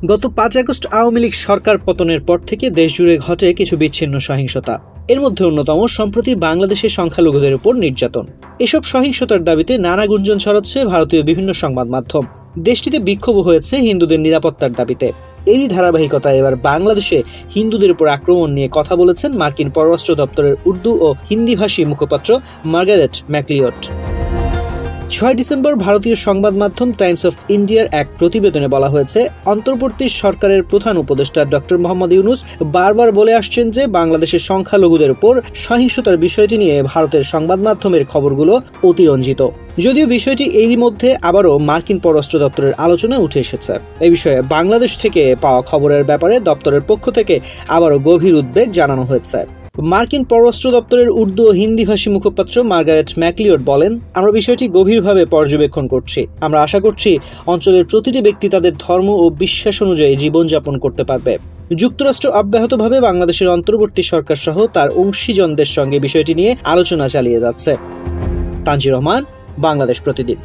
গত ৫ আগস্ট আওয়ামী লীগ সরকার পতনের পর থেকে দেশজুড়ে ঘটে কিছু বিচ্ছিন্ন সহিংসতা। এর মধ্যে অন্যতম সম্প্রতি বাংলাদেশের সংখ্যালঘুদের উপর নির্যাতন। এসব সহিংসতার দাবিতে নানা গুঞ্জন ছড়াচ্ছে ভারতীয় বিভিন্ন সংবাদ মাধ্যম। দেশটিতে বিক্ষোভ হয়েছে হিন্দুদের নিরাপত্তার দাবিতে। এরই ধারাবাহিকতায় এবার বাংলাদেশে হিন্দুদের উপর আক্রমণ নিয়ে কথা বলেছেন মার্কিন পররাষ্ট্র দপ্তরের উর্দু ও হিন্দিভাষী মুখপাত্র মার্গারেট ম্যাকলিওড। ৬ ডিসেম্বর ভারতীয় সংবাদ মাধ্যম টাইমস অফ ইন্ডিয়ার এক প্রতিবেদনে বলা হয়েছে, অন্তর্বর্তী সরকারের প্রধান উপদেষ্টা ডক্টর মোহাম্মদ ইউনূস বারবার বলে আসছেন যে বাংলাদেশের সংখ্যালঘুদের উপর সহিংসতার বিষয়টি নিয়ে ভারতের সংবাদ মাধ্যমের খবরগুলো অতিরঞ্জিত। যদিও বিষয়টি এরই মধ্যে আবারও মার্কিন পররাষ্ট্র দপ্তরের আলোচনায় উঠে এসেছে। এ বিষয়ে বাংলাদেশ থেকে পাওয়া খবরের ব্যাপারে দপ্তরের পক্ষ থেকে আবারও গভীর উদ্বেগ জানানো হয়েছে। মার্কিন পররাষ্ট্র দপ্তরের উর্দু ও হিন্দিভাষী মুখপাত্র মার্গারেট ম্যাকলিওড বলেন, আমরা বিষয়টি গভীরভাবে পর্যবেক্ষণ করছি। আমরা আশা করছি অঞ্চলের প্রতিটি ব্যক্তি তাদের ধর্ম ও বিশ্বাস অনুযায়ী জীবনযাপন করতে পারবে। যুক্তরাষ্ট্র অব্যাহতভাবে বাংলাদেশের অন্তর্বর্তী সরকার সহ তার অংশীজনদের সঙ্গে বিষয়টি নিয়ে আলোচনা চালিয়ে যাচ্ছে। তানজির রহমান, বাংলাদেশ প্রতিদিন।